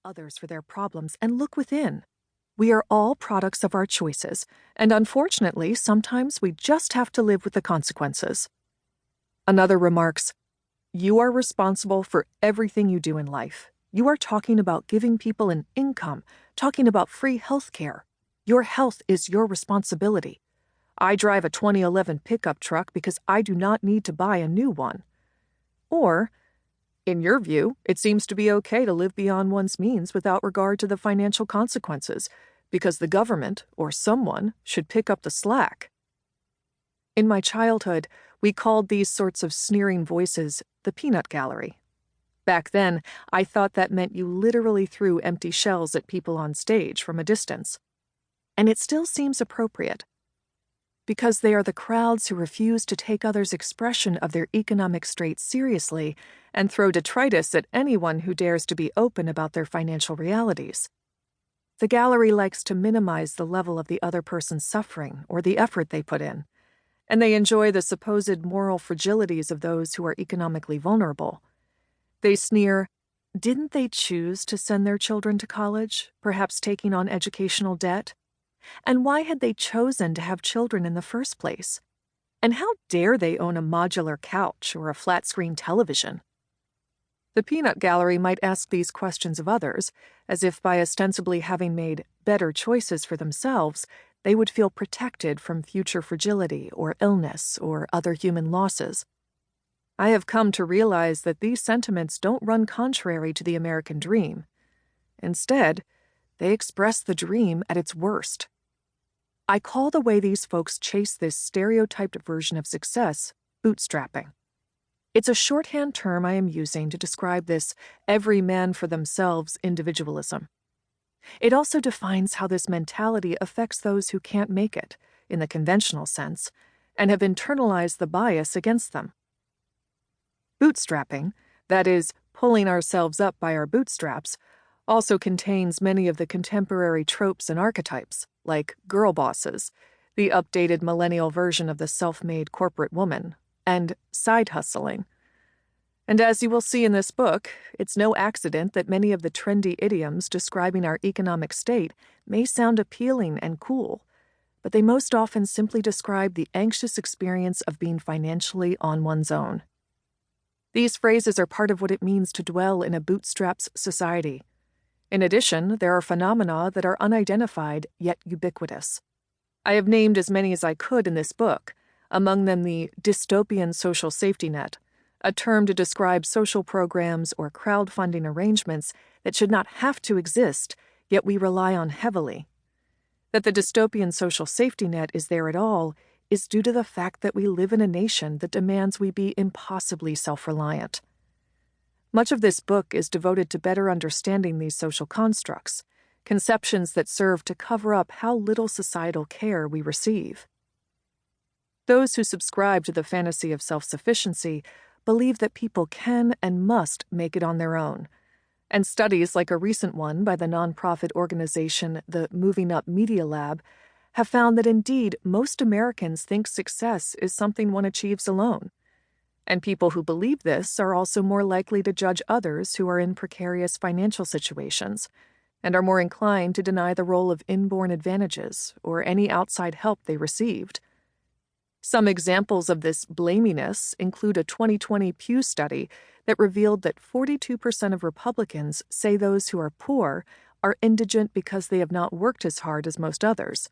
others for their problems and look within. We are all products of our choices, and unfortunately, sometimes we just have to live with the consequences. Another remarks, "You are responsible for everything you do in life. You are talking about giving people an income, talking about free health care. Your health is your responsibility. I drive a 2011 pickup truck because I do not need to buy a new one." Or, "In your view, it seems to be okay to live beyond one's means without regard to the financial consequences, because the government, or someone, should pick up the slack." In my childhood, we called these sorts of sneering voices the peanut gallery. Back then, I thought that meant you literally threw empty shells at people on stage from a distance. And it still seems appropriate, because they are the crowds who refuse to take others' expression of their economic straits seriously and throw detritus at anyone who dares to be open about their financial realities. The gallery likes to minimize the level of the other person's suffering or the effort they put in, and they enjoy the supposed moral fragilities of those who are economically vulnerable. They sneer, "Didn't they choose to send their children to college, perhaps taking on educational debt? And why had they chosen to have children in the first place? And how dare they own a modular couch or a flat-screen television?" The peanut gallery might ask these questions of others, as if by ostensibly having made better choices for themselves, they would feel protected from future fragility or illness or other human losses. I have come to realize that these sentiments don't run contrary to the American dream. Instead, they express the dream at its worst. I call the way these folks chase this stereotyped version of success bootstrapping. It's a shorthand term I am using to describe this every man for themselves individualism. It also defines how this mentality affects those who can't make it, in the conventional sense, and have internalized the bias against them. Bootstrapping, that is, pulling ourselves up by our bootstraps, also contains many of the contemporary tropes and archetypes, like girl bosses, the updated millennial version of the self-made corporate woman, and side hustling. And as you will see in this book, it's no accident that many of the trendy idioms describing our economic state may sound appealing and cool, but they most often simply describe the anxious experience of being financially on one's own. These phrases are part of what it means to dwell in a bootstraps society. In addition, there are phenomena that are unidentified yet ubiquitous. I have named as many as I could in this book, among them the dystopian social safety net, a term to describe social programs or crowdfunding arrangements that should not have to exist, yet we rely on heavily. That the dystopian social safety net is there at all is due to the fact that we live in a nation that demands we be impossibly self-reliant. Much of this book is devoted to better understanding these social constructs, conceptions that serve to cover up how little societal care we receive. Those who subscribe to the fantasy of self-sufficiency believe that people can and must make it on their own, and studies like a recent one by the nonprofit organization the Moving Up Media Lab have found that indeed most Americans think success is something one achieves alone. And people who believe this are also more likely to judge others who are in precarious financial situations, and are more inclined to deny the role of inborn advantages or any outside help they received. Some examples of this blaminess include a 2020 Pew study that revealed that 42% of Republicans say those who are poor are indigent because they have not worked as hard as most others.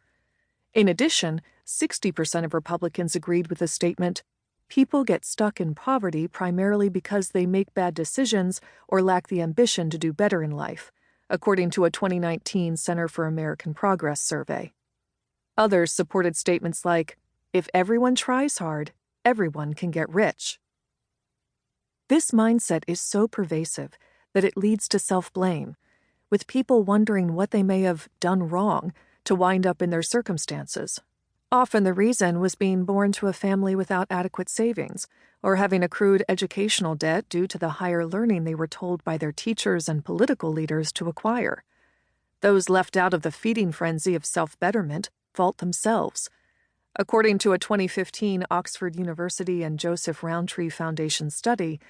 In addition, 60% of Republicans agreed with the statement, "People get stuck in poverty primarily because they make bad decisions or lack the ambition to do better in life," according to a 2019 Center for American Progress survey. Others supported statements like, "If everyone tries hard, everyone can get rich." This mindset is so pervasive that it leads to self-blame, with people wondering what they may have done wrong to wind up in their circumstances. Often the reason was being born to a family without adequate savings, or having accrued educational debt due to the higher learning they were told by their teachers and political leaders to acquire. Those left out of the feeding frenzy of self-betterment fault themselves. According to a 2015 Oxford University and Joseph Rowntree Foundation study,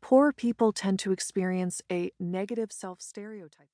poor people tend to experience a negative self-stereotype.